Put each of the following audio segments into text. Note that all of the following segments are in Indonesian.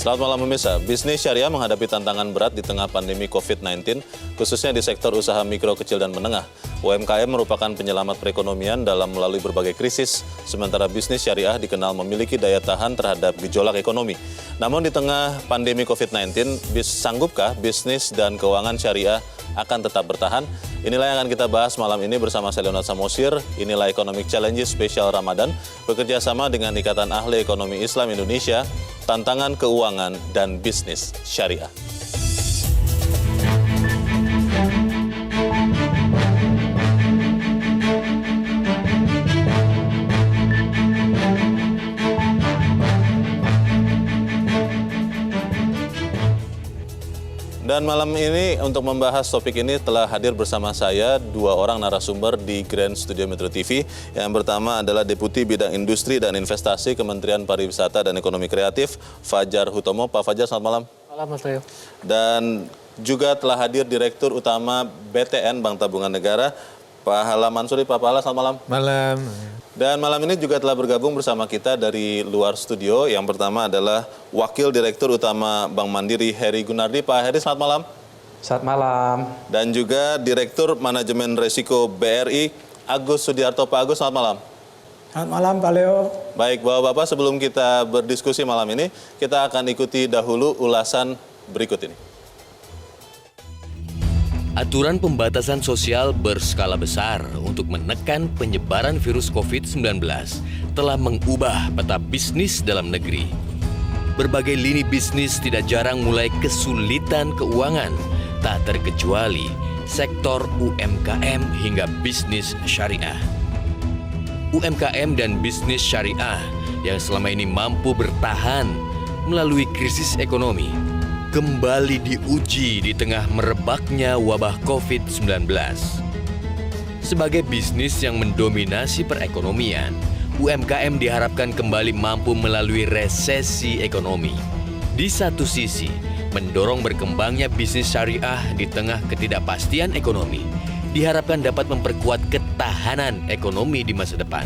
Selamat malam pemirsa. Bisnis syariah menghadapi tantangan berat di tengah pandemi COVID-19, khususnya di sektor usaha mikro, kecil, dan menengah. UMKM merupakan penyelamat perekonomian dalam melalui berbagai krisis, sementara bisnis syariah dikenal memiliki daya tahan terhadap gejolak ekonomi. Namun di tengah pandemi COVID-19, sanggupkah bisnis dan keuangan syariah akan tetap bertahan? Inilah yang akan kita bahas malam ini bersama saya Leonard Samosir. Inilah Economic Challenges Spesial Ramadan, bekerja sama dengan Ikatan Ahli Ekonomi Islam Indonesia, tantangan keuangan dan bisnis syariah. Dan malam ini untuk membahas topik ini telah hadir bersama saya dua orang narasumber di Grand Studio Metro TV. Yang pertama adalah Deputi Bidang Industri dan Investasi Kementerian Pariwisata dan Ekonomi Kreatif, Fajar Hutomo. Pak Fajar, selamat malam. Malam, Mas Leo. Dan juga telah hadir Direktur Utama BTN Bank Tabungan Negara, Pak Hala Mansuri. Pak Hala, selamat malam. Malam. Dan malam ini juga telah bergabung bersama kita dari luar studio. Yang pertama adalah Wakil Direktur Utama Bank Mandiri, Heri Gunardi. Pak Heri, selamat malam. Selamat malam. Dan juga Direktur Manajemen Resiko BRI, Agus Sudiarto. Pak Agus, selamat malam. Selamat malam, Pak Leo. Baik, Bapak-Bapak, sebelum kita berdiskusi malam ini, kita akan ikuti dahulu ulasan berikut ini. Aturan pembatasan sosial berskala besar untuk menekan penyebaran virus COVID-19 telah mengubah peta bisnis dalam negeri. Berbagai lini bisnis tidak jarang mulai kesulitan keuangan, tak terkecuali sektor UMKM hingga bisnis syariah. UMKM dan bisnis syariah yang selama ini mampu bertahan melalui krisis ekonomi kembali diuji di tengah merebaknya wabah COVID-19. Sebagai bisnis yang mendominasi perekonomian, UMKM diharapkan kembali mampu melalui resesi ekonomi. Di satu sisi, mendorong berkembangnya bisnis syariah di tengah ketidakpastian ekonomi, diharapkan dapat memperkuat ketahanan ekonomi di masa depan.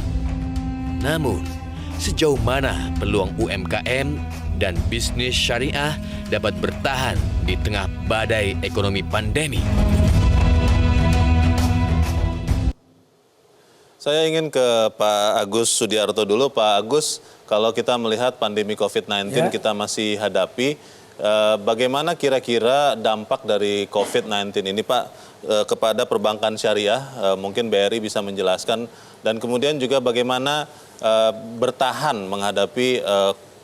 Namun, sejauh mana peluang UMKM dan bisnis syariah dapat bertahan di tengah badai ekonomi pandemi? Saya ingin ke Pak Agus Sudiarto dulu. Pak Agus, kalau kita melihat pandemi COVID-19 kita masih hadapi, bagaimana kira-kira dampak dari COVID-19 ini, Pak, kepada perbankan syariah? Mungkin BRI bisa menjelaskan. Dan kemudian juga bagaimana bertahan menghadapi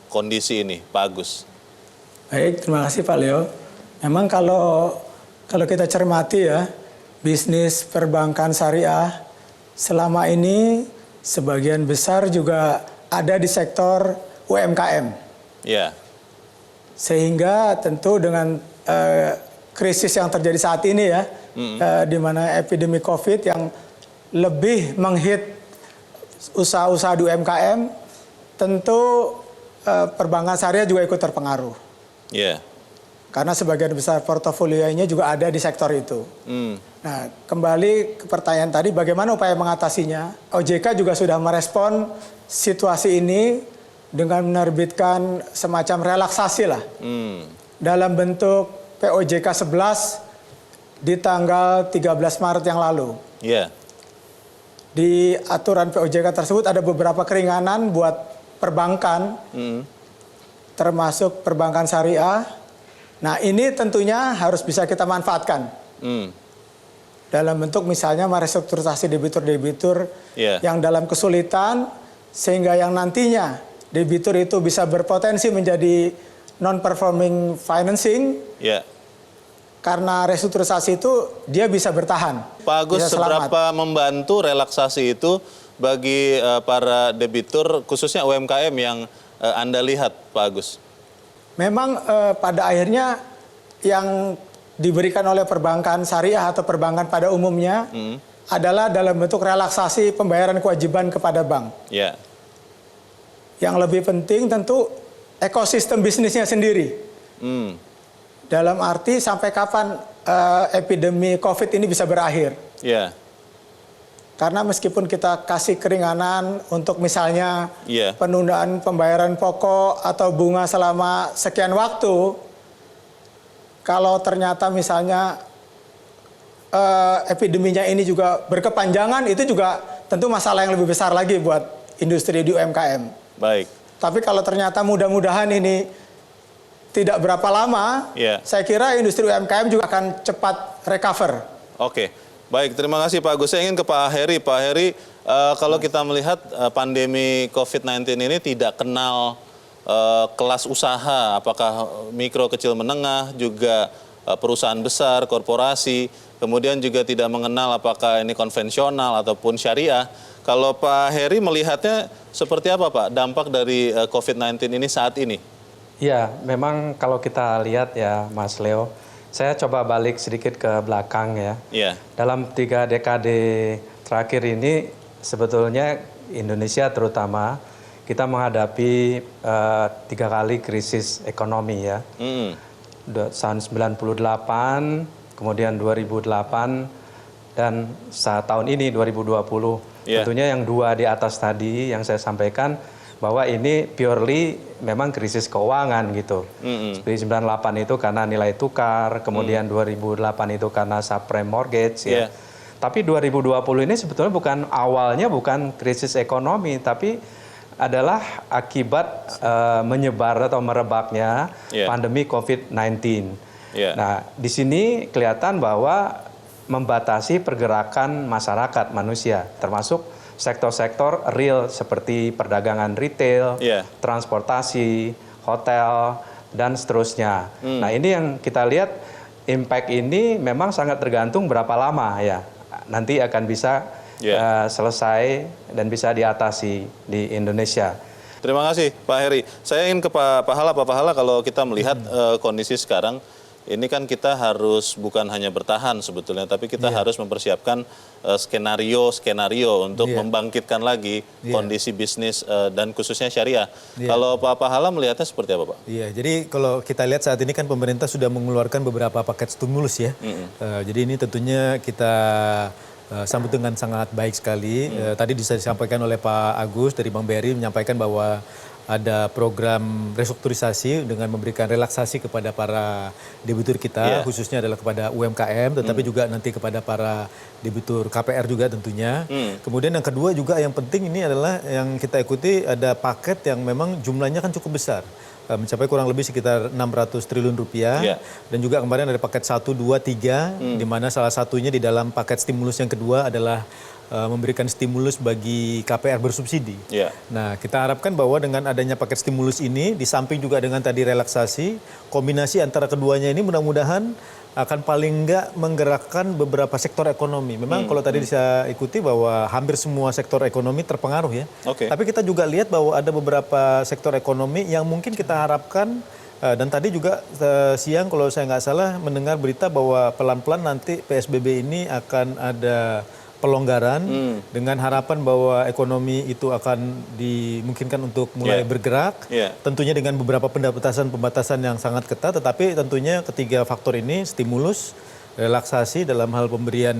kondisi ini, Pak Agus. Baik, terima kasih Pak Leo. Memang kalau kita cermati ya, bisnis perbankan syariah selama ini sebagian besar juga ada di sektor UMKM. Ya. Sehingga tentu dengan krisis yang terjadi saat ini ya, di mana epidemi COVID yang lebih menghit usaha-usaha di UMKM, tentu perbankan syariah juga ikut terpengaruh. Iya. Karena sebagian besar portofolionya juga ada di sektor itu. Nah, kembali ke pertanyaan tadi, bagaimana upaya mengatasinya? OJK juga sudah merespon situasi ini dengan menerbitkan semacam relaksasi lah. Dalam bentuk POJK 11 di tanggal 13 Maret yang lalu. Iya. Di aturan POJK tersebut ada beberapa keringanan buat perbankan, termasuk perbankan syariah. Nah, ini tentunya harus bisa kita manfaatkan. Dalam bentuk misalnya merestrukturisasi debitur-debitur yang dalam kesulitan, sehingga yang nantinya debitur itu bisa berpotensi menjadi non-performing financing. Karena restrukturisasi itu dia bisa bertahan. Pak Agus, seberapa membantu relaksasi itu bagi para debitur, khususnya UMKM yang Anda lihat, Pak Agus? Memang pada akhirnya yang diberikan oleh perbankan syariah atau perbankan pada umumnya adalah dalam bentuk relaksasi pembayaran kewajiban kepada bank. Yang lebih penting tentu ekosistem bisnisnya sendiri. Dalam arti sampai kapan epidemi COVID ini bisa berakhir. Karena meskipun kita kasih keringanan untuk misalnya penundaan pembayaran pokok atau bunga selama sekian waktu, kalau ternyata misalnya epideminya ini juga berkepanjangan, itu juga tentu masalah yang lebih besar lagi buat industri di UMKM. Baik. Tapi kalau ternyata mudah-mudahan ini tidak berapa lama, saya kira industri UMKM juga akan cepat recover. Oke, baik. Terima kasih Pak Agus. Saya ingin ke Pak Heri. Pak Heri, kalau kita melihat pandemi COVID-19 ini tidak kenal kelas usaha, apakah mikro, kecil, menengah, juga perusahaan besar, korporasi, kemudian juga tidak mengenal apakah ini konvensional ataupun syariah. Kalau Pak Heri melihatnya seperti apa Pak dampak dari COVID-19 ini saat ini? Ya, memang kalau kita lihat ya Mas Leo, saya coba balik sedikit ke belakang ya. Dalam 3 dekade terakhir ini sebetulnya Indonesia terutama kita menghadapi 3 kali krisis ekonomi ya. Tahun 98, kemudian 2008, dan saat tahun ini 2020. Tentunya yang 2 di atas tadi yang saya sampaikan bahwa ini purely memang krisis keuangan gitu. Seperti 98 itu karena nilai tukar, kemudian 2008 itu karena subprime mortgage ya. Tapi 2020 ini sebetulnya awalnya bukan krisis ekonomi, tapi adalah akibat menyebar atau merebaknya pandemi COVID-19. Nah, di sini kelihatan bahwa membatasi pergerakan masyarakat manusia, termasuk sektor-sektor real seperti perdagangan retail, transportasi, hotel, dan seterusnya. Nah, ini yang kita lihat impact ini memang sangat tergantung berapa lama ya. Nanti akan bisa selesai dan bisa diatasi di Indonesia. Terima kasih Pak Heri. Saya ingin ke Pak Pahala. Pak Pahala, kalau kita melihat kondisi sekarang, ini kan kita harus bukan hanya bertahan sebetulnya, tapi kita harus mempersiapkan skenario-skenario untuk membangkitkan lagi kondisi bisnis dan khususnya syariah. Kalau Pak Pahala melihatnya seperti apa Pak? Iya, jadi kalau kita lihat saat ini kan pemerintah sudah mengeluarkan beberapa paket stimulus ya. Jadi ini tentunya kita sambut dengan sangat baik sekali. Tadi disampaikan oleh Pak Agus dari Bank BRI menyampaikan bahwa ada program restrukturisasi dengan memberikan relaksasi kepada para debitur kita, khususnya adalah kepada UMKM, tetapi juga nanti kepada para debitur KPR juga tentunya. Kemudian yang kedua juga yang penting ini adalah yang kita ikuti ada paket yang memang jumlahnya kan cukup besar. Mencapai kurang lebih sekitar 600 triliun rupiah. Dan juga kemarin ada paket 1, 2, 3, di mana salah satunya di dalam paket stimulus yang kedua adalah memberikan stimulus bagi KPR bersubsidi. Nah, kita harapkan bahwa dengan adanya paket stimulus ini, di samping juga dengan tadi relaksasi, kombinasi antara keduanya ini mudah-mudahan akan paling enggak menggerakkan beberapa sektor ekonomi. Memang kalau tadi bisa ikuti bahwa hampir semua sektor ekonomi terpengaruh ya. Tapi kita juga lihat bahwa ada beberapa sektor ekonomi yang mungkin kita harapkan, dan tadi juga siang kalau saya nggak salah mendengar berita bahwa pelan-pelan nanti PSBB ini akan ada pelonggaran dengan harapan bahwa ekonomi itu akan dimungkinkan untuk mulai bergerak. Tentunya dengan beberapa pembatasan yang sangat ketat, tetapi tentunya ketiga faktor ini stimulus, relaksasi dalam hal pemberian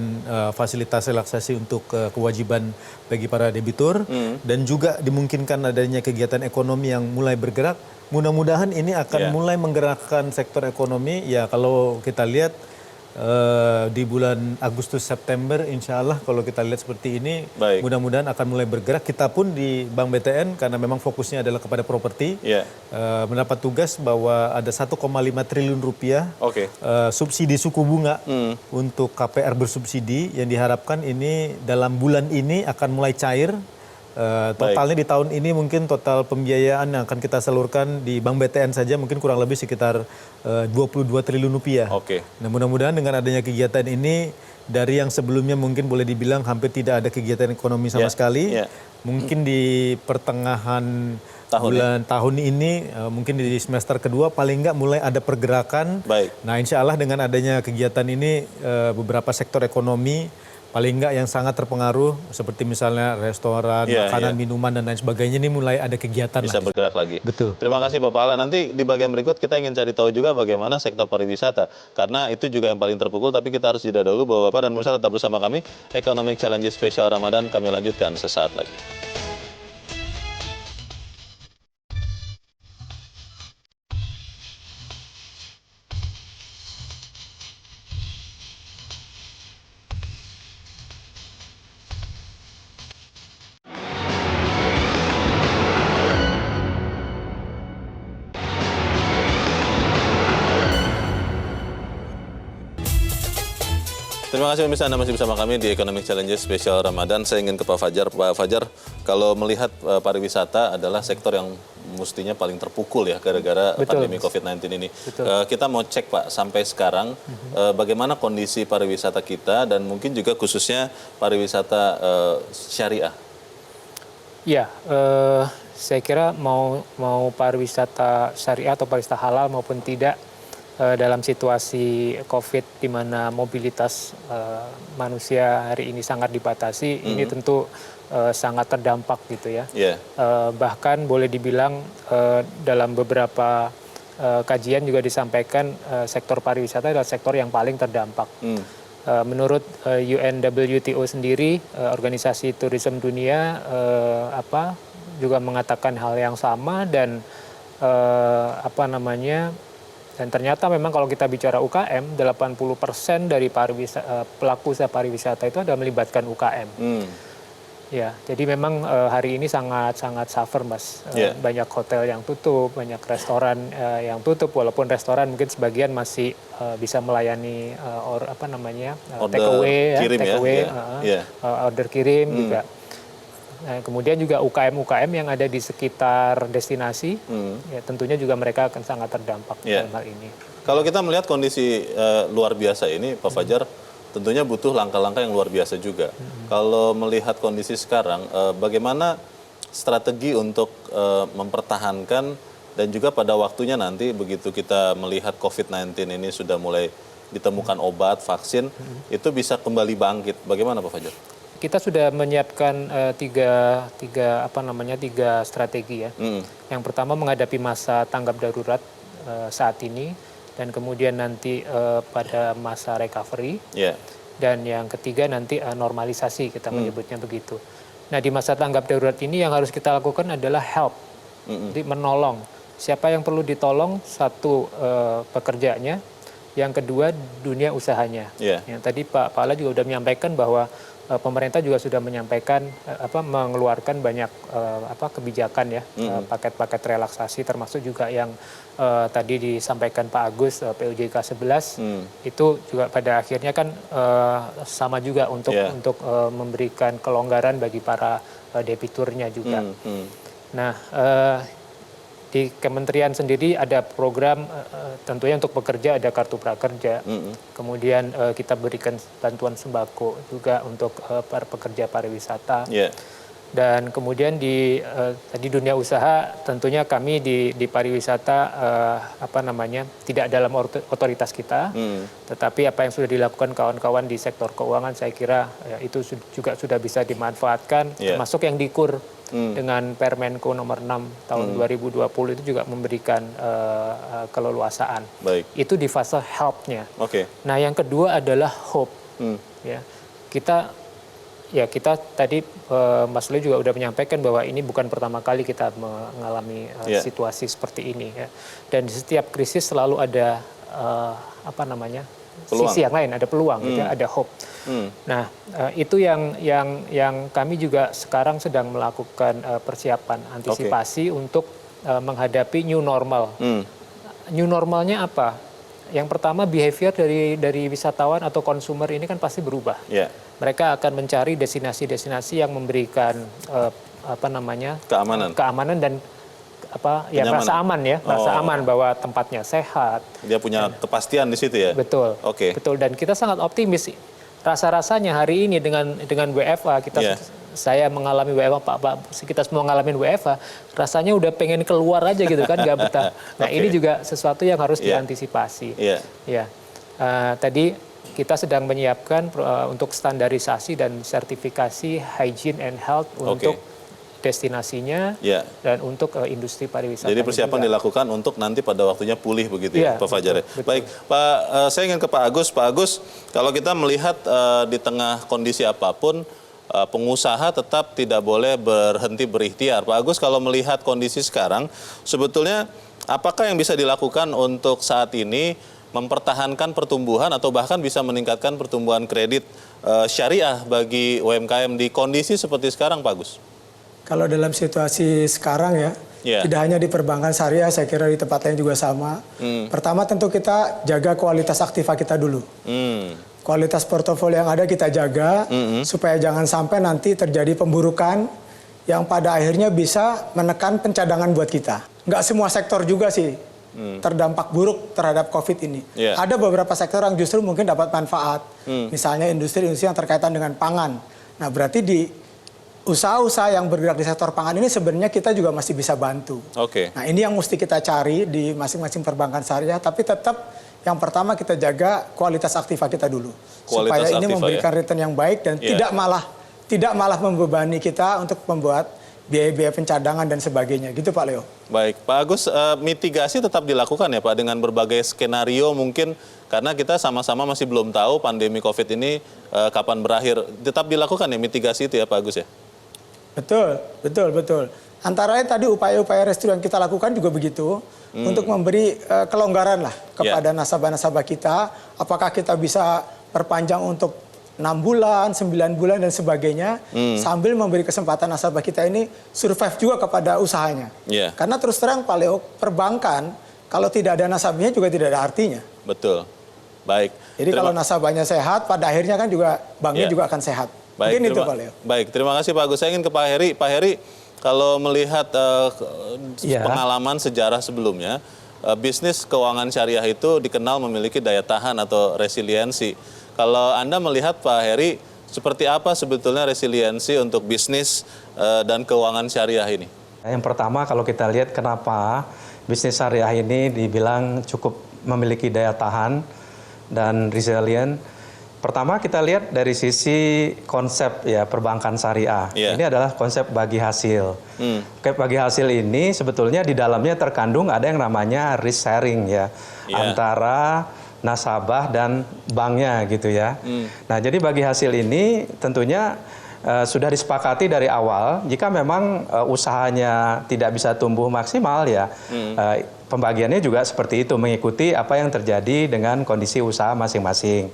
fasilitas relaksasi untuk kewajiban bagi para debitur, dan juga dimungkinkan adanya kegiatan ekonomi yang mulai bergerak. Mudah-mudahan ini akan mulai menggerakkan sektor ekonomi. Ya, kalau kita lihat di bulan Agustus September insya Allah kalau kita lihat seperti ini mudah-mudahan akan mulai bergerak. Kita pun di Bank BTN karena memang fokusnya adalah kepada properti mendapat tugas bahwa ada 1,5 triliun rupiah subsidi suku bunga untuk KPR bersubsidi yang diharapkan ini dalam bulan ini akan mulai cair. Totalnya di tahun ini mungkin total pembiayaan yang akan kita salurkan di Bank BTN saja mungkin kurang lebih sekitar 22 triliun rupiah. Nah, mudah-mudahan dengan adanya kegiatan ini dari yang sebelumnya mungkin boleh dibilang hampir tidak ada kegiatan ekonomi sama sekali, mungkin di pertengahan tahun ini mungkin di semester kedua paling nggak mulai ada pergerakan. Nah, insya Allah dengan adanya kegiatan ini beberapa sektor ekonomi paling enggak yang sangat terpengaruh seperti misalnya restoran, makanan, minuman dan lain sebagainya ini mulai ada kegiatan bisa bergerak lagi. Betul. Terima kasih Bapak Ala. Nanti di bagian berikut kita ingin cari tahu juga bagaimana sektor pariwisata. Karena itu juga yang paling terpukul, tapi kita harus jeda dulu Bapak-Bapak dan pemirsa tetap bersama kami. Economic Challenges Spesial Ramadan kami lanjutkan sesaat lagi. Terima kasih pemirsa, Anda masih bersama kami di Economic Challenges Spesial Ramadan. Saya ingin ke Pak Fajar. Pak Fajar, kalau melihat pariwisata adalah sektor yang mestinya paling terpukul ya gara-gara pandemi COVID-19 ini. Kita mau cek Pak, sampai sekarang bagaimana kondisi pariwisata kita dan mungkin juga khususnya pariwisata syariah. Ya, saya kira mau pariwisata syariah atau pariwisata halal maupun tidak, dalam situasi COVID di mana mobilitas manusia hari ini sangat dibatasi, ini tentu sangat terdampak gitu ya. Bahkan boleh dibilang dalam beberapa kajian juga disampaikan sektor pariwisata adalah sektor yang paling terdampak. Menurut UNWTO sendiri, organisasi turisme dunia juga mengatakan hal yang sama dan dan ternyata memang kalau kita bicara UKM, 80% dari pelaku usaha pariwisata itu ada melibatkan UKM. Ya, jadi memang hari ini sangat suffer, Mas. Banyak hotel yang tutup, banyak restoran yang tutup. Walaupun restoran mungkin sebagian masih bisa melayani take away, order kirim juga. Nah, kemudian juga UKM yang ada di sekitar destinasi, ya tentunya juga mereka akan sangat terdampak dalam hal ini. Kalau kita melihat kondisi luar biasa ini, Pak Fajar, tentunya butuh langkah-langkah yang luar biasa juga. Kalau melihat kondisi sekarang, bagaimana strategi untuk mempertahankan dan juga pada waktunya nanti begitu kita melihat COVID-19 ini sudah mulai ditemukan obat, vaksin, itu bisa kembali bangkit. Bagaimana Pak Fajar? Kita sudah menyiapkan tiga strategi ya. Yang pertama menghadapi masa tanggap darurat saat ini, dan kemudian nanti pada masa recovery, dan yang ketiga nanti normalisasi, kita menyebutnya begitu. Nah, di masa tanggap darurat ini yang harus kita lakukan adalah help, jadi menolong. Siapa yang perlu ditolong? Satu, pekerjanya, yang kedua dunia usahanya. Yang tadi Pak Pala juga sudah menyampaikan bahwa pemerintah juga sudah menyampaikan mengeluarkan banyak kebijakan ya, paket-paket relaksasi, termasuk juga yang tadi disampaikan Pak Agus, PUJK 11 itu juga pada akhirnya kan sama juga untuk memberikan kelonggaran bagi para debiturnya juga. Nah, di kementerian sendiri ada program tentunya untuk pekerja, ada kartu prakerja. Kemudian kita berikan bantuan sembako juga untuk para pekerja pariwisata. Dan kemudian di dunia usaha tentunya kami di pariwisata tidak dalam otoritas kita, tetapi apa yang sudah dilakukan kawan-kawan di sektor keuangan saya kira itu juga sudah bisa dimanfaatkan, termasuk yang dikur dengan Permenko nomor 6 tahun 2020 itu juga memberikan keleluasaan. Itu di fase help-nya. Nah, yang kedua adalah hope. Kita tadi Mas Leo juga sudah menyampaikan bahwa ini bukan pertama kali kita mengalami situasi seperti ini ya. Dan di setiap krisis selalu ada sisi yang lain, ada peluang, gitu, ada hope. Nah, itu yang kami juga sekarang sedang melakukan persiapan antisipasi untuk menghadapi new normal. New normalnya apa? Yang pertama, behavior dari wisatawan atau konsumer ini kan pasti berubah. Mereka akan mencari destinasi-destinasi yang memberikan keamanan dan rasa aman ya, rasa aman bahwa tempatnya sehat. Dia punya kepastian di situ ya. Betul. Betul, dan kita sangat optimis. Rasa-rasanya hari ini dengan WFA saya mengalami WFA, kita semua mengalami WFA, rasanya udah pengen keluar aja gitu kan, nggak betah. Nah, ini juga sesuatu yang harus diantisipasi. Tadi kita sedang menyiapkan untuk standarisasi dan sertifikasi hygiene and health untuk destinasinya dan untuk industri pariwisata. Jadi persiapan juga dilakukan untuk nanti pada waktunya pulih begitu ya, Pak Fajar. Baik, Pak, saya ingin ke Pak Agus. Pak Agus, kalau kita melihat di tengah kondisi apapun, pengusaha tetap tidak boleh berhenti berikhtiar. Pak Agus, kalau melihat kondisi sekarang, sebetulnya apakah yang bisa dilakukan untuk saat ini mempertahankan pertumbuhan atau bahkan bisa meningkatkan pertumbuhan kredit syariah bagi UMKM di kondisi seperti sekarang, Pak Agus? Kalau dalam situasi sekarang ya, tidak hanya di perbankan syariah, saya kira di tempat lain juga sama. Pertama tentu kita jaga kualitas aktiva kita dulu. Kualitas portofolio yang ada kita jaga, supaya jangan sampai nanti terjadi pemburukan yang pada akhirnya bisa menekan pencadangan buat kita. Nggak semua sektor juga sih terdampak buruk terhadap COVID ini. Ada beberapa sektor yang justru mungkin dapat manfaat. Misalnya industri-industri yang terkaitan dengan pangan. Nah berarti di usaha-usaha yang bergerak di sektor pangan ini sebenarnya kita juga masih bisa bantu. Nah ini yang mesti kita cari di masing-masing perbankan syariah, tapi tetap yang pertama kita jaga kualitas aktiva kita dulu. Supaya ini memberikan return yang baik dan tidak malah membebani kita untuk membuat biaya-biaya pencadangan dan sebagainya. Gitu Pak Leo. Baik, Pak Agus, mitigasi tetap dilakukan ya Pak dengan berbagai skenario mungkin karena kita sama-sama masih belum tahu pandemi COVID ini kapan berakhir. Tetap dilakukan ya mitigasi itu ya Pak Agus ya? Betul. Antara lain tadi upaya-upaya restu yang kita lakukan juga begitu untuk memberi kelonggaran lah kepada nasabah-nasabah kita. Apakah kita bisa perpanjang untuk 6 bulan, 9 bulan dan sebagainya sambil memberi kesempatan nasabah kita ini survive juga kepada usahanya. Karena terus terang Pak Leo, perbankan kalau tidak ada nasabahnya juga tidak ada artinya. Betul. Baik. Jadi kalau nasabahnya sehat, pada akhirnya kan juga banknya juga akan sehat. Baik, itu Pak Leo. Baik, terima kasih Pak Agus. Saya ingin ke Pak Heri. Pak Heri, kalau melihat pengalaman sejarah sebelumnya, bisnis keuangan syariah itu dikenal memiliki daya tahan atau resiliensi. Kalau Anda melihat Pak Heri, seperti apa sebetulnya resiliensi untuk bisnis dan keuangan syariah ini? Yang pertama kalau kita lihat kenapa bisnis syariah ini dibilang cukup memiliki daya tahan dan resilient. Pertama kita lihat dari sisi konsep ya perbankan syariah. Ini adalah konsep bagi hasil. Bagi hasil ini sebetulnya di dalamnya terkandung ada yang namanya risk sharing ya antara nasabah dan banknya gitu ya. Nah jadi bagi hasil ini tentunya sudah disepakati dari awal jika memang usahanya tidak bisa tumbuh maksimal ya pembagiannya juga seperti itu mengikuti apa yang terjadi dengan kondisi usaha masing-masing.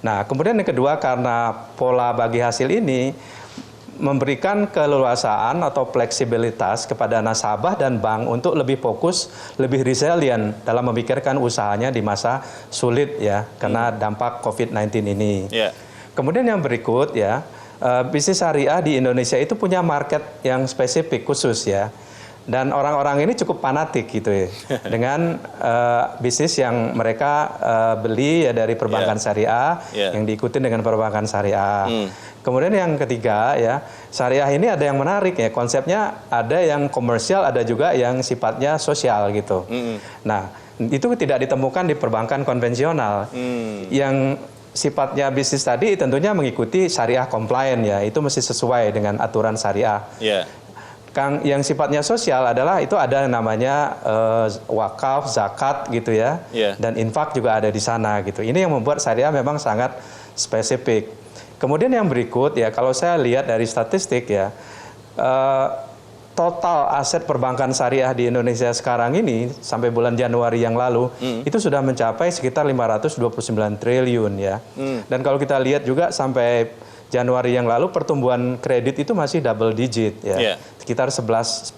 Nah, kemudian yang kedua karena pola bagi hasil ini memberikan keleluasaan atau fleksibilitas kepada nasabah dan bank untuk lebih fokus, lebih resilient dalam memikirkan usahanya di masa sulit ya karena dampak COVID-19 ini. Kemudian yang berikut ya, bisnis syariah di Indonesia itu punya market yang spesifik khusus ya. Dan orang-orang ini cukup fanatik gitu ya dengan bisnis yang mereka beli ya dari perbankan syariah yang diikuti dengan perbankan syariah. Kemudian yang ketiga ya syariah ini ada yang menarik ya konsepnya ada yang komersial ada juga yang sifatnya sosial gitu. Nah itu tidak ditemukan di perbankan konvensional yang sifatnya bisnis tadi tentunya mengikuti syariah compliant ya itu mesti sesuai dengan aturan syariah. Kang yang sifatnya sosial adalah itu ada namanya wakaf, zakat gitu ya, dan infak juga ada di sana gitu. Ini yang membuat syariah memang sangat spesifik. Kemudian yang berikut ya, kalau saya lihat dari statistik ya, total aset perbankan syariah di Indonesia sekarang ini sampai bulan Januari yang lalu itu sudah mencapai sekitar 529 triliun ya. Dan kalau kita lihat juga sampai Januari yang lalu pertumbuhan kredit itu masih double digit ya, sekitar 11,5%.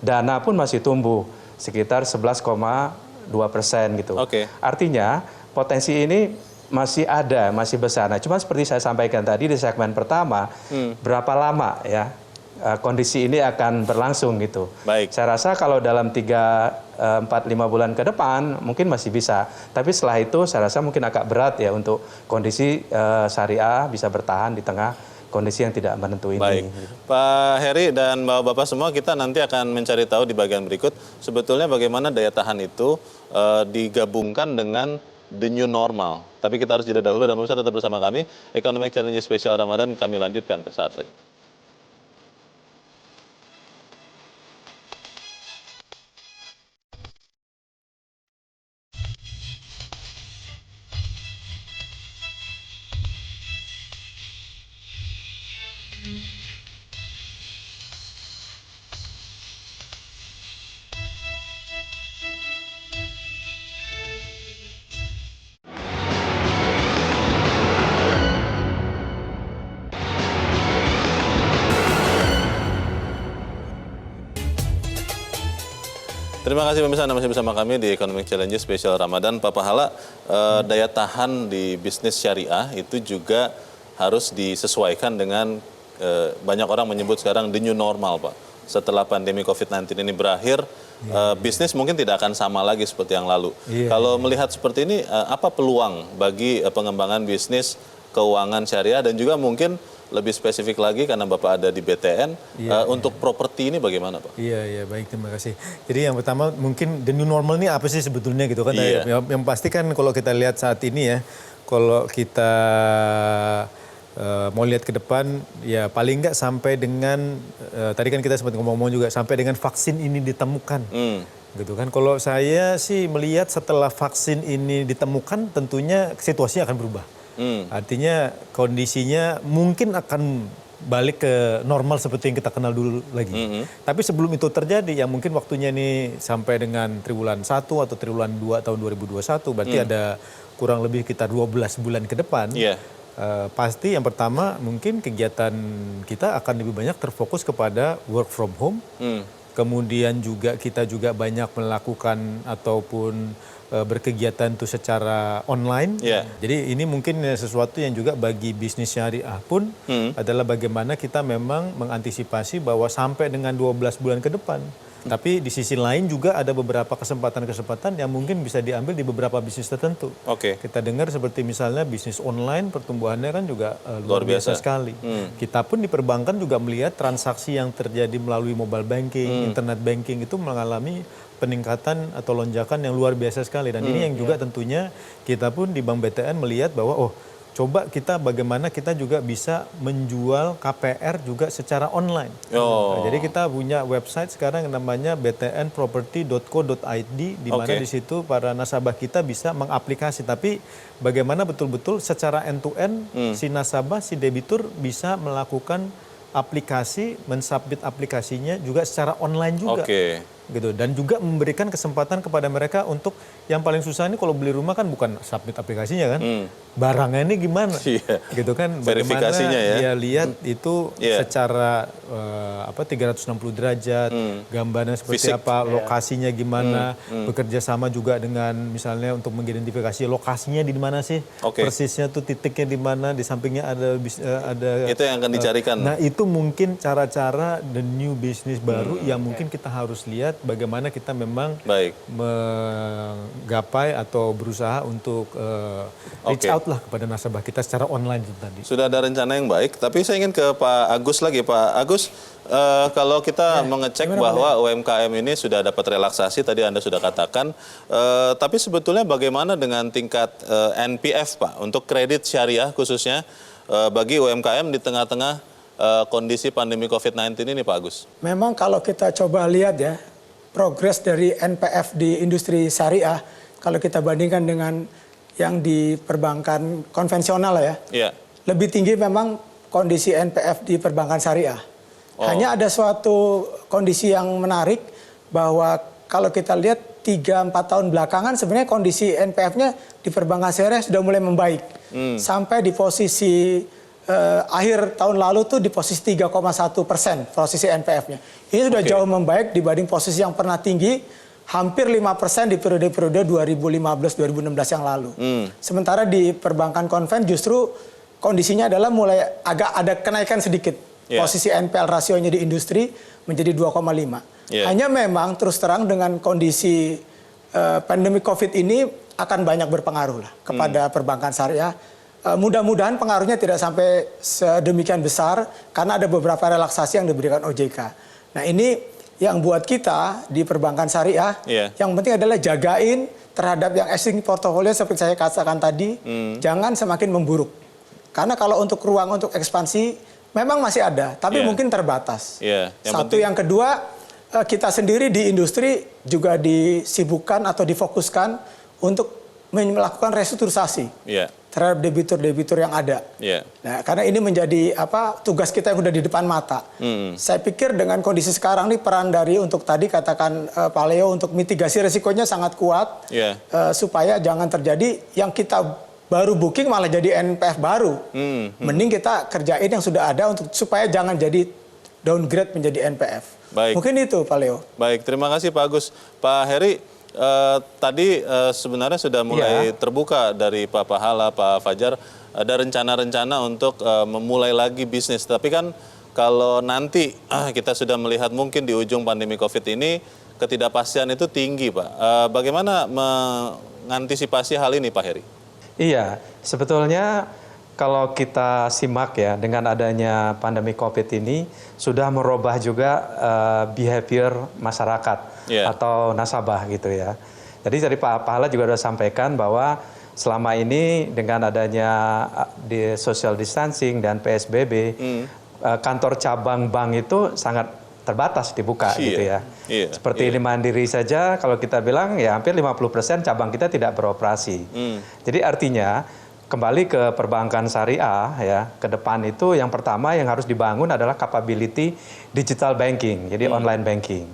Dana pun masih tumbuh sekitar 11,2% gitu. Artinya potensi ini masih ada, masih besar. Nah, cuma seperti saya sampaikan tadi di segmen pertama, berapa lama ya kondisi ini akan berlangsung gitu. Saya rasa kalau dalam 3, 4, 5 bulan ke depan mungkin masih bisa. Tapi setelah itu saya rasa mungkin agak berat ya untuk kondisi syariah bisa bertahan di tengah kondisi yang tidak menentu ini. Baik, Pak Heri dan Bapak-Bapak semua kita nanti akan mencari tahu di bagian berikut sebetulnya bagaimana daya tahan itu digabungkan dengan the new normal. Tapi kita harus jeda dahulu dan pemirsa tetap bersama kami. Economic Challenge Spesial Ramadan kami lanjutkan ke saat lagi. Terima kasih pemirsa, Anda masih bersama kami di Economic Challenge Spesial Ramadan. Pak Pahala, daya tahan di bisnis syariah itu juga harus disesuaikan dengan banyak orang menyebut sekarang the new normal, Pak. Setelah pandemi COVID-19 ini berakhir, bisnis mungkin tidak akan sama lagi seperti yang lalu. Kalau melihat seperti ini, apa peluang bagi pengembangan bisnis keuangan syariah dan juga mungkin lebih spesifik lagi karena Bapak ada di BTN, untuk properti ini bagaimana Pak? Iya, baik, terima kasih. Jadi yang pertama mungkin the new normal ini apa sih sebetulnya gitu kan. Yang pasti kan kalau kita lihat saat ini ya, kalau kita mau lihat ke depan ya paling nggak sampai dengan, tadi kan kita sempat ngomong juga, sampai dengan vaksin ini ditemukan. Gitu kan. Kalau saya sih melihat setelah vaksin ini ditemukan tentunya situasinya akan berubah. Artinya kondisinya mungkin akan balik ke normal seperti yang kita kenal dulu lagi. Tapi sebelum itu terjadi ya mungkin waktunya ini sampai dengan triwulan 1 atau triwulan 2 tahun 2021 berarti ada kurang lebih kita 12 bulan ke depan. Pasti yang pertama mungkin kegiatan kita akan lebih banyak terfokus kepada work from home. Kemudian juga kita juga banyak melakukan ataupun berkegiatan itu secara online. Jadi ini mungkin sesuatu yang juga bagi bisnis syariah pun adalah bagaimana kita memang mengantisipasi bahwa sampai dengan 12 bulan ke depan. Tapi di sisi lain juga ada beberapa kesempatan-kesempatan yang mungkin bisa diambil di beberapa bisnis tertentu. Kita dengar seperti misalnya bisnis online pertumbuhannya kan juga luar biasa sekali. Kita pun di perbankan juga melihat transaksi yang terjadi melalui mobile banking, internet banking itu mengalami peningkatan atau lonjakan yang luar biasa sekali. Dan ini yang juga tentunya kita pun di Bank BTN melihat bahwa coba kita bagaimana kita juga bisa menjual KPR juga secara online. Jadi kita punya website sekarang yang namanya btnproperty.co.id di mana di situ para nasabah kita bisa mengaplikasi. Tapi bagaimana betul-betul secara end-to-end si nasabah, si debitur bisa melakukan aplikasi, mensubmit aplikasinya juga secara online juga. Gitu. Dan juga memberikan kesempatan kepada mereka untuk yang paling susah ini kalau beli rumah kan bukan submit aplikasinya kan, barangnya ini gimana, gitu kan, verifikasinya ya. Dia lihat itu secara 360 derajat, gambarnya seperti apa, lokasinya gimana, bekerja sama juga dengan misalnya untuk mengidentifikasi lokasinya di mana sih, persisnya tuh titiknya di mana, di sampingnya ada itu yang akan dicarikan. Nah itu mungkin cara-cara the new business baru yang mungkin kita harus lihat bagaimana kita memang menggapai atau berusaha untuk reach out lah kepada nasabah kita secara online tadi. Sudah ada rencana yang baik, tapi saya ingin ke Pak Agus lagi. Pak Agus, kalau kita mengecek bahwa UMKM ini sudah dapat relaksasi, tadi Anda sudah katakan, tapi sebetulnya bagaimana dengan tingkat NPF Pak, untuk kredit syariah khususnya bagi UMKM di tengah-tengah kondisi pandemi COVID-19 ini Pak Agus? Memang kalau kita coba lihat ya, progres dari NPF di industri syariah, kalau kita bandingkan dengan yang di perbankan konvensional ya, lebih tinggi memang kondisi NPF di perbankan syariah. Hanya ada suatu kondisi yang menarik bahwa kalau kita lihat 3-4 tahun belakangan sebenarnya kondisi NPF-nya di perbankan syariah sudah mulai membaik. Sampai di posisi akhir tahun lalu tuh di posisi 3,1% posisi NPF-nya. Ini sudah jauh membaik dibanding posisi yang pernah tinggi hampir 5% di periode-periode 2015-2016 yang lalu. Sementara di perbankan konven justru kondisinya adalah mulai agak ada kenaikan sedikit. Posisi NPL rasionya di industri menjadi 2,5. Hanya memang terus terang dengan kondisi pandemi COVID ini akan banyak berpengaruh lah kepada perbankan syariah. Mudah-mudahan pengaruhnya tidak sampai sedemikian besar karena ada beberapa relaksasi yang diberikan OJK. Nah ini yang buat kita di perbankan syariah, yang penting adalah jagain terhadap yang existing portfolio seperti saya katakan tadi, jangan semakin memburuk. Karena kalau untuk ruang untuk ekspansi memang masih ada, tapi mungkin terbatas. Satu, yang kedua, kita sendiri di industri juga disibukkan atau difokuskan untuk melakukan restrukturisasi terhadap debitur-debitur yang ada. Nah, karena ini menjadi tugas kita yang sudah di depan mata. Saya pikir dengan kondisi sekarang nih, peran dari untuk tadi katakan Pak Leo untuk mitigasi resikonya sangat kuat, supaya jangan terjadi yang kita baru booking malah jadi NPF baru. Mending kita kerjain yang sudah ada untuk supaya jangan jadi downgrade menjadi NPF. Baik. Mungkin itu Pak Leo. Baik, terima kasih Pak Agus. Pak Heri, tadi sebenarnya sudah mulai terbuka dari Pak Pahala, Pak Fajar, ada rencana-rencana untuk memulai lagi bisnis. Tapi kan kalau nanti kita sudah melihat mungkin di ujung pandemi COVID ini ketidakpastian itu tinggi, Pak. Bagaimana mengantisipasi hal ini, Pak Heri? Iya, sebetulnya kalau kita simak ya, dengan adanya pandemi COVID ini sudah merubah juga behavior masyarakat atau nasabah gitu ya. Jadi tadi Pak Pahala juga sudah sampaikan bahwa selama ini dengan adanya di social distancing dan PSBB, kantor cabang bank itu sangat terbatas dibuka gitu ya. Seperti di Mandiri saja kalau kita bilang ya hampir 50% cabang kita tidak beroperasi. Jadi artinya kembali ke perbankan syariah ya, ke depan itu yang pertama yang harus dibangun adalah capability digital banking, jadi online banking.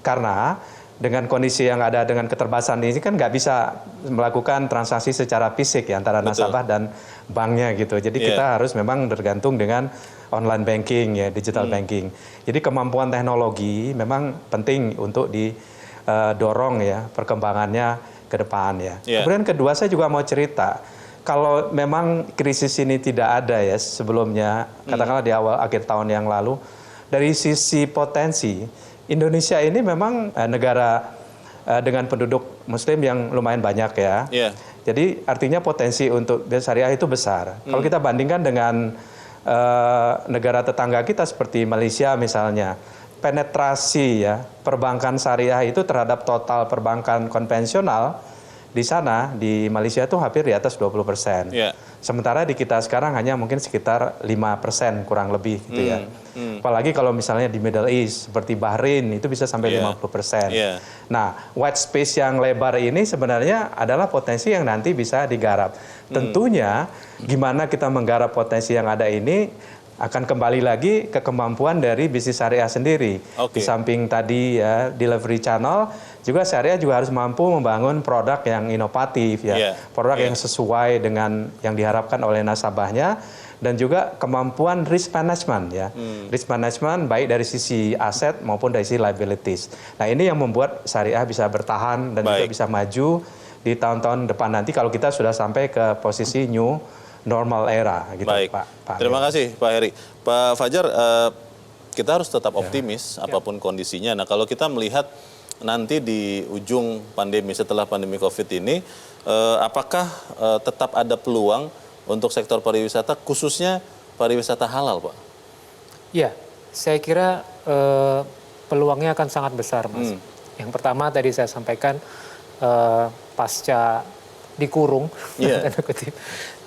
Karena dengan kondisi yang ada dengan keterbatasan ini kan nggak bisa melakukan transaksi secara fisik ya antara nasabah dan banknya gitu. Jadi kita harus memang tergantung dengan online banking ya, digital banking. Jadi kemampuan teknologi memang penting untuk didorong ya perkembangannya ke depan ya. Kemudian kedua saya juga mau cerita. Kalau memang krisis ini tidak ada ya sebelumnya, katakanlah di akhir tahun yang lalu, dari sisi potensi, Indonesia ini memang negara dengan penduduk muslim yang lumayan banyak ya. Jadi artinya potensi untuk syariah itu besar. Kalau kita bandingkan dengan negara tetangga kita seperti Malaysia misalnya, penetrasi ya perbankan syariah itu terhadap total perbankan konvensional di sana, di Malaysia itu hampir di atas 20%. Sementara di kita sekarang hanya mungkin sekitar 5% kurang lebih gitu ya. Apalagi kalau misalnya di Middle East, seperti Bahrain, itu bisa sampai 50%. Nah, white space yang lebar ini sebenarnya adalah potensi yang nanti bisa digarap. Tentunya, gimana kita menggarap potensi yang ada ini, akan kembali lagi ke kemampuan dari bisnis syariah sendiri. Di samping tadi ya delivery channel, juga syariah juga harus mampu membangun produk yang inovatif ya, produk yang sesuai dengan yang diharapkan oleh nasabahnya, dan juga kemampuan risk management ya, risk management baik dari sisi aset maupun dari sisi liabilities. Nah ini yang membuat syariah bisa bertahan dan juga bisa maju di tahun-tahun depan nanti kalau kita sudah sampai ke posisi new normal era gitu. Pak. Terima kasih Pak Heri. Pak Fajar, kita harus tetap optimis apapun kondisinya. Nah kalau kita melihat nanti di ujung pandemi, setelah pandemi COVID ini, apakah tetap ada peluang untuk sektor pariwisata, khususnya pariwisata halal, Pak? Ya, saya kira peluangnya akan sangat besar, Mas. Yang pertama tadi saya sampaikan, pasca dikurung,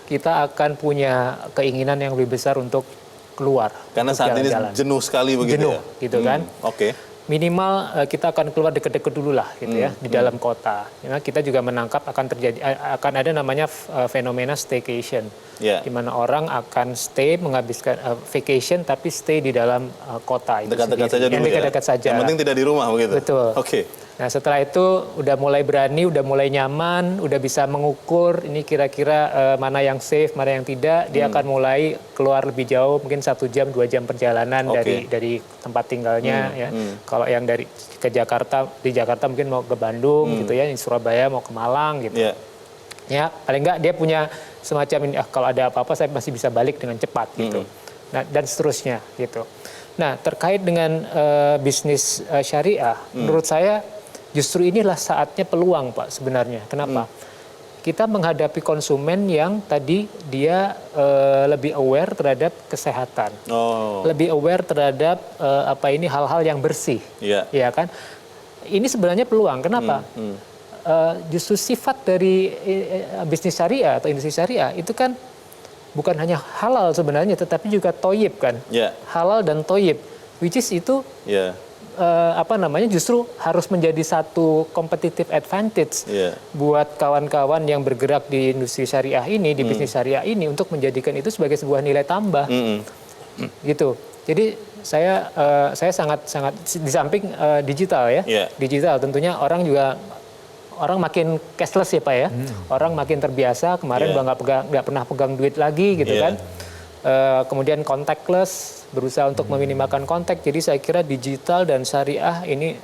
kita akan punya keinginan yang lebih besar untuk keluar. Karena saat ini jenuh sekali begitu jenuh, ya? Gitu kan. Minimal kita akan keluar deket-deket dulu lah gitu ya di dalam kota. Ya, kita juga menangkap akan ada namanya fenomena staycation, di mana orang akan stay menghabiskan vacation tapi stay di dalam kota itu dekat-dekat saja dulu dekat-dekat saja. Yang penting tidak di rumah begitu. Betul. Nah setelah itu udah mulai berani, udah mulai nyaman, udah bisa mengukur ini kira-kira mana yang safe, mana yang tidak. Dia akan mulai keluar lebih jauh, mungkin 1 jam, 2 jam perjalanan dari tempat tinggalnya. Ya. Kalau yang dari ke Jakarta, di Jakarta mungkin mau ke Bandung gitu ya, di Surabaya mau ke Malang gitu. Ya paling enggak dia punya semacam ini, kalau ada apa-apa saya masih bisa balik dengan cepat gitu. Nah dan seterusnya gitu. Nah terkait dengan bisnis syariah, menurut saya justru inilah saatnya peluang Pak sebenarnya. Kenapa? Kita menghadapi konsumen yang tadi dia lebih aware terhadap kesehatan, lebih aware terhadap hal-hal yang bersih, ya kan? Ini sebenarnya peluang. Kenapa? justru sifat dari bisnis syariah atau industri syariah itu kan bukan hanya halal sebenarnya, tetapi juga toyib kan, halal dan toyib, which is itu justru harus menjadi satu competitive advantage buat kawan-kawan yang bergerak di industri syariah ini, di bisnis syariah ini, untuk menjadikan itu sebagai sebuah nilai tambah, gitu. Jadi saya sangat di samping digital ya, digital tentunya orang makin cashless ya Pak ya, orang makin terbiasa. Kemarin nggak pernah pegang duit lagi gitu kan. Kemudian contactless, berusaha untuk meminimalkan kontak. Jadi saya kira digital dan syariah ini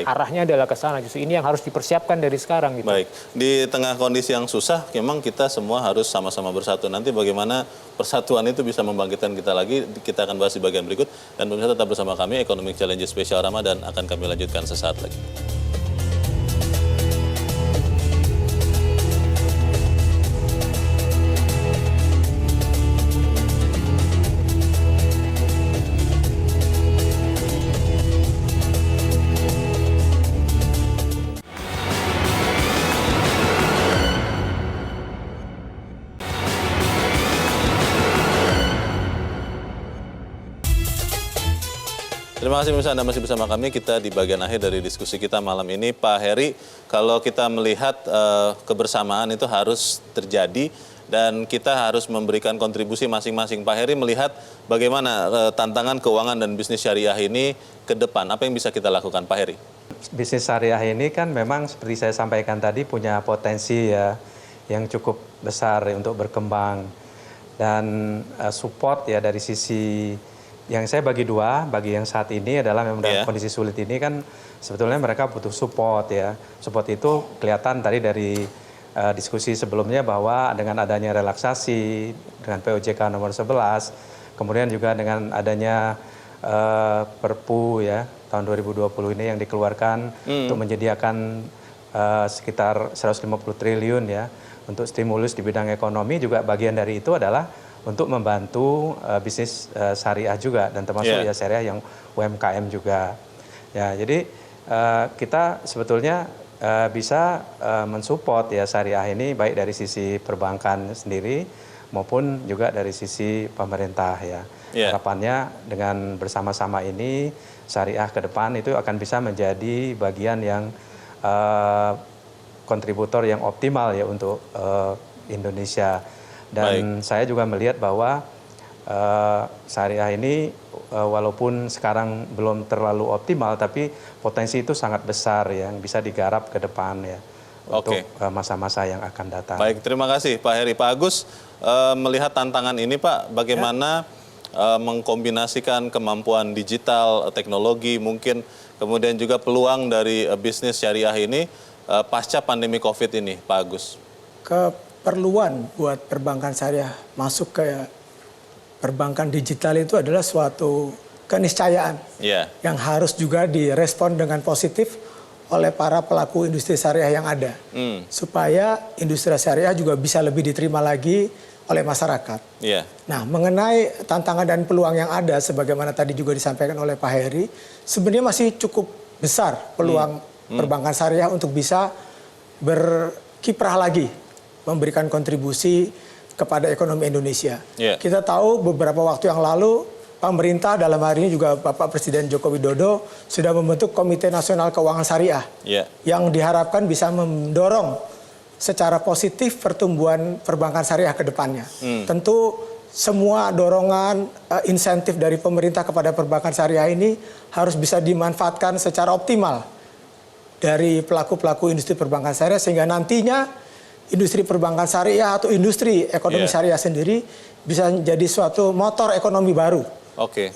arahnya adalah ke sana. Justru ini yang harus dipersiapkan dari sekarang. Gitu. Baik, di tengah kondisi yang susah, memang kita semua harus sama-sama bersatu. Nanti bagaimana persatuan itu bisa membangkitkan kita lagi, kita akan bahas di bagian berikut. Dan pemirsa tetap bersama kami, Economic Challenge Spesial Ramadan akan kami lanjutkan sesaat lagi. Terima kasih pemirsa, Anda masih bersama kami. Kita di bagian akhir dari diskusi kita malam ini. Pak Heri, kalau kita melihat kebersamaan itu harus terjadi dan kita harus memberikan kontribusi masing-masing. Pak Heri melihat bagaimana tantangan keuangan dan bisnis syariah ini ke depan. Apa yang bisa kita lakukan, Pak Heri? Bisnis syariah ini kan memang seperti saya sampaikan tadi punya potensi ya yang cukup besar untuk berkembang. Dan support ya dari sisi yang saya bagi dua, bagi yang saat ini adalah memang dalam kondisi sulit ini kan sebetulnya mereka butuh support ya. Support itu kelihatan tadi dari diskusi sebelumnya bahwa dengan adanya relaksasi dengan POJK nomor 11, kemudian juga dengan adanya Perpu ya tahun 2020 ini yang dikeluarkan untuk menyediakan sekitar 150 triliun ya untuk stimulus di bidang ekonomi, juga bagian dari itu adalah untuk membantu bisnis syariah juga dan termasuk ya syariah yang UMKM juga. Ya, jadi kita sebetulnya bisa mensupport ya syariah ini baik dari sisi perbankan sendiri maupun juga dari sisi pemerintah ya. Harapannya dengan bersama-sama ini syariah ke depan itu akan bisa menjadi bagian yang kontributor yang optimal ya untuk Indonesia. Dan saya juga melihat bahwa syariah ini walaupun sekarang belum terlalu optimal, tapi potensi itu sangat besar ya, yang bisa digarap ke depan ya untuk masa-masa yang akan datang. Baik, terima kasih Pak Heri. Pak Agus, melihat tantangan ini Pak, bagaimana mengkombinasikan kemampuan digital, teknologi mungkin, kemudian juga peluang dari bisnis syariah ini pasca pandemi COVID ini, Pak Agus? Keperluan buat perbankan syariah masuk ke perbankan digital itu adalah suatu keniscayaan yang harus juga direspon dengan positif oleh para pelaku industri syariah yang ada, supaya industri syariah juga bisa lebih diterima lagi oleh masyarakat. Nah, mengenai tantangan dan peluang yang ada, sebagaimana tadi juga disampaikan oleh Pak Heri, sebenarnya masih cukup besar peluang perbankan syariah untuk bisa berkiprah lagi, memberikan kontribusi kepada ekonomi Indonesia. Kita tahu beberapa waktu yang lalu pemerintah, dalam hari ini juga Bapak Presiden Joko Widodo sudah membentuk Komite Nasional Keuangan Syariah yang diharapkan bisa mendorong secara positif pertumbuhan perbankan syariah ke depannya. Tentu semua dorongan insentif dari pemerintah kepada perbankan syariah ini harus bisa dimanfaatkan secara optimal dari pelaku-pelaku industri perbankan syariah, sehingga nantinya industri perbankan syariah atau industri ekonomi syariah sendiri bisa menjadi suatu motor ekonomi baru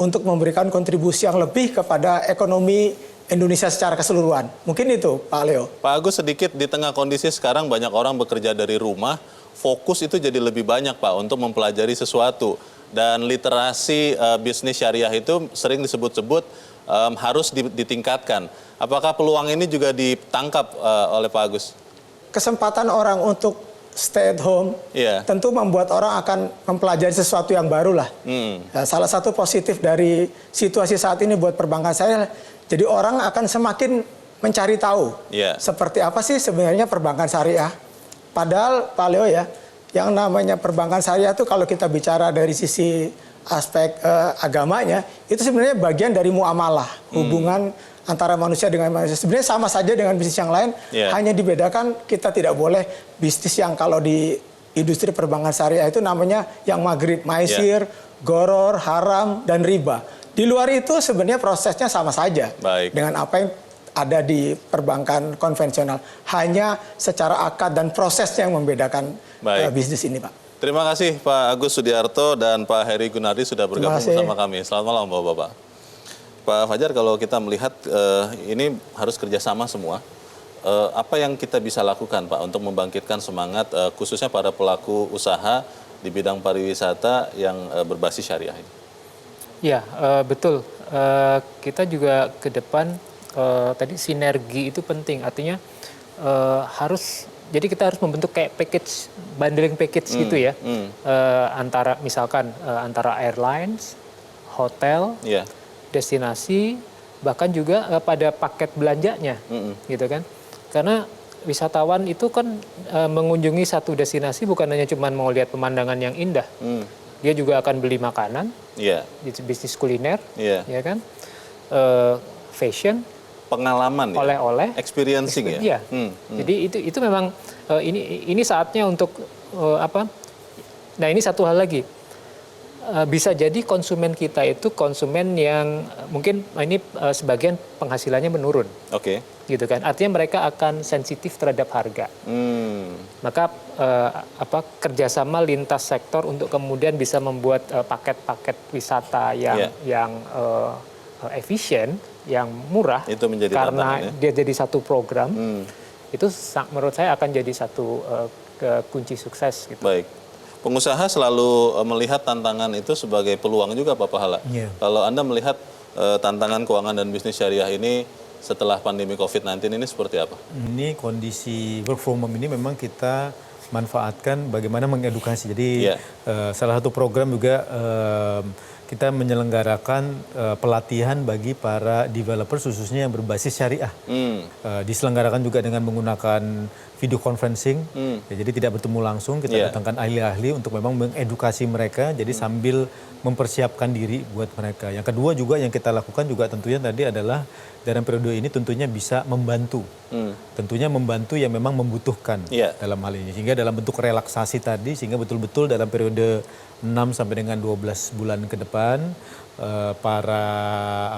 untuk memberikan kontribusi yang lebih kepada ekonomi Indonesia secara keseluruhan. Mungkin itu, Pak Leo. Pak Agus, sedikit di tengah kondisi sekarang banyak orang bekerja dari rumah, fokus itu jadi lebih banyak Pak untuk mempelajari sesuatu. Dan literasi bisnis syariah itu sering disebut-sebut harus ditingkatkan. Apakah peluang ini juga ditangkap oleh Pak Agus? Kesempatan orang untuk stay at home tentu membuat orang akan mempelajari sesuatu yang baru lah. Nah, salah satu positif dari situasi saat ini buat perbankan syariah, jadi orang akan semakin mencari tahu seperti apa sih sebenarnya perbankan syariah. Padahal Pak Leo ya, yang namanya perbankan syariah itu kalau kita bicara dari sisi aspek agamanya, itu sebenarnya bagian dari muamalah, hubungan antara manusia dengan manusia. Sebenarnya sama saja dengan bisnis yang lain, hanya dibedakan kita tidak boleh bisnis yang kalau di industri perbankan syariah itu namanya yang maghrib, maisir, goror, haram, dan riba. Di luar itu sebenarnya prosesnya sama saja dengan apa yang ada di perbankan konvensional. Hanya secara akad dan prosesnya yang membedakan bisnis ini, Pak. Terima kasih Pak Agus Sudiarto dan Pak Heri Gunardi sudah bergabung bersama kami. Selamat malam Bapak-Bapak. Pak Fajar, kalau kita melihat ini harus kerjasama semua. Apa yang kita bisa lakukan Pak untuk membangkitkan semangat khususnya para pelaku usaha di bidang pariwisata yang berbasis syariah ini? Ya, betul. Kita juga ke depan tadi sinergi itu penting. Artinya jadi kita harus membentuk kayak package, bundling package gitu ya. Antara misalkan antara airlines, hotel, destinasi, bahkan juga pada paket belanjanya, gitu kan. Karena wisatawan itu kan mengunjungi satu destinasi bukan hanya cuma mau lihat pemandangan yang indah. Dia juga akan beli makanan, bisnis kuliner, ya kan, fashion, pengalaman, oleh-oleh, experiencing ya. Jadi itu memang ini saatnya untuk apa? Nah ini satu hal lagi, bisa jadi konsumen kita itu konsumen yang mungkin ini sebagian penghasilannya menurun. Gitu kan, artinya mereka akan sensitif terhadap harga. Maka kerjasama lintas sektor untuk kemudian bisa membuat paket-paket wisata yang efisien, yang murah, itu menjadi karena dia jadi satu program, itu menurut saya akan jadi satu kunci sukses. Gitu. Baik. Pengusaha selalu melihat tantangan itu sebagai peluang juga Pak Pahala. Kalau Anda melihat tantangan keuangan dan bisnis syariah ini setelah pandemi COVID-19 ini seperti apa? Ini kondisi work from home ini memang kita manfaatkan bagaimana mengedukasi. Jadi salah satu program juga kita menyelenggarakan pelatihan bagi para developer khususnya yang berbasis syariah. Diselenggarakan juga dengan menggunakan video conferencing. Jadi tidak bertemu langsung, kita datangkan ahli-ahli untuk memang mengedukasi mereka. Jadi sambil mempersiapkan diri buat mereka. Yang kedua juga yang kita lakukan juga tentunya tadi adalah dalam periode ini tentunya bisa membantu. Tentunya membantu yang memang membutuhkan dalam hal ini. Sehingga dalam bentuk relaksasi tadi, sehingga betul-betul dalam periode 6 sampai dengan 12 bulan ke depan, para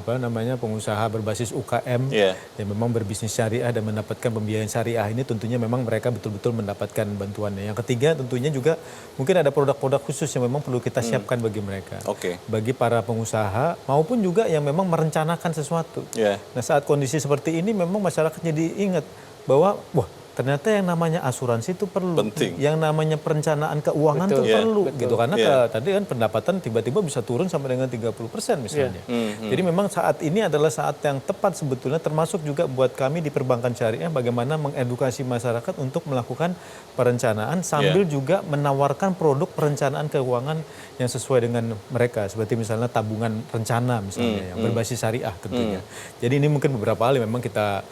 pengusaha berbasis UKM yang memang berbisnis syariah dan mendapatkan pembiayaan syariah ini tentunya memang mereka betul-betul mendapatkan bantuannya. Yang ketiga tentunya juga mungkin ada produk-produk khusus yang memang perlu kita siapkan bagi mereka. Bagi para pengusaha maupun juga yang memang merencanakan sesuatu. Nah saat kondisi seperti ini memang masyarakat jadi ingat bahwa ternyata yang namanya asuransi itu perlu, yang namanya perencanaan keuangan itu perlu, gitu. Karena tadi kan pendapatan tiba-tiba bisa turun sampai dengan 30% misalnya. Jadi memang saat ini adalah saat yang tepat sebetulnya, termasuk juga buat kami di perbankan syariah bagaimana mengedukasi masyarakat untuk melakukan perencanaan sambil juga menawarkan produk perencanaan keuangan yang sesuai dengan mereka, seperti misalnya tabungan rencana misalnya yang berbasis syariah tentunya. Jadi ini mungkin beberapa hal yang memang kita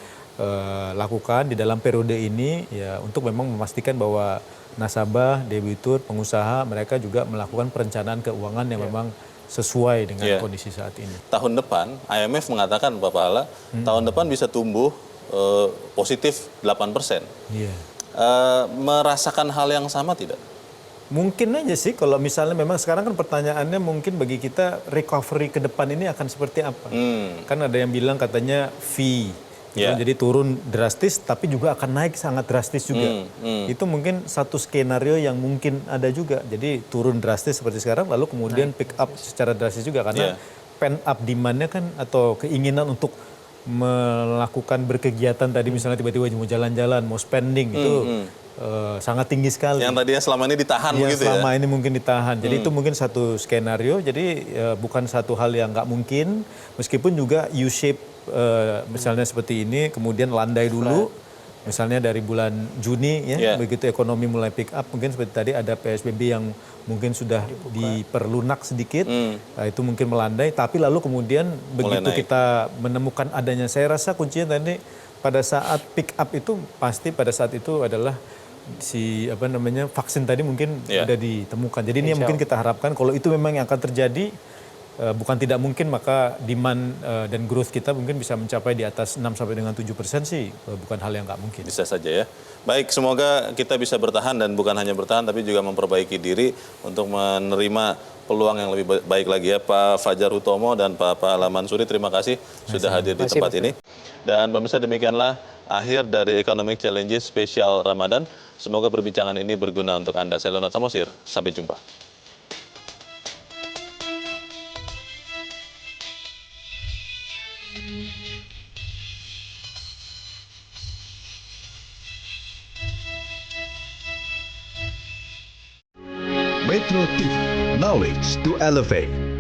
lakukan di dalam periode ini ya untuk memang memastikan bahwa nasabah, debitur, pengusaha mereka juga melakukan perencanaan keuangan yang memang sesuai dengan kondisi saat ini. Tahun depan IMF mengatakan Pak Pahala tahun depan bisa tumbuh positif 8%. Merasakan hal yang sama tidak? Mungkin aja sih kalau misalnya memang sekarang kan pertanyaannya mungkin bagi kita recovery ke depan ini akan seperti apa. Kan ada yang bilang katanya V. Jadi turun drastis tapi juga akan naik sangat drastis juga. Itu mungkin satu skenario yang mungkin ada juga. Jadi turun drastis seperti sekarang lalu kemudian pick up secara drastis juga karena pent up demand-nya kan atau keinginan untuk melakukan berkegiatan tadi misalnya tiba-tiba mau jalan-jalan, mau spending itu sangat tinggi sekali. Yang tadinya selama ini ditahan begitu ya? Selama ini mungkin ditahan. Jadi itu mungkin satu skenario. Jadi bukan satu hal yang nggak mungkin. Meskipun juga U-shape misalnya seperti ini kemudian landai dulu. Misalnya dari bulan Juni begitu ekonomi mulai pick up. Mungkin seperti tadi ada PSBB yang mungkin sudah diperlunak sedikit. Itu mungkin melandai. Tapi lalu kemudian begitu kita menemukan adanya, saya rasa kuncinya tadi pada saat pick up itu pasti pada saat itu adalah vaksin tadi mungkin sudah ditemukan. Jadi ini yang mungkin kita harapkan kalau itu memang yang akan terjadi, bukan tidak mungkin, maka demand dan growth kita mungkin bisa mencapai di atas 6 sampai dengan 7% sih, bukan hal yang nggak mungkin. Bisa saja ya. Baik, semoga kita bisa bertahan dan bukan hanya bertahan tapi juga memperbaiki diri untuk menerima peluang yang lebih baik lagi ya. Pak Fajar Hutomo dan Pak Alaman Suri, terima kasih sudah hadir di tempat ini. Dan pemirsa, demikianlah akhir dari Economic Challenges spesial Ramadan. Semoga perbincangan ini berguna untuk Anda. Saya Leonard Samosir, sampai jumpa. Metro TV, knowledge to elevate.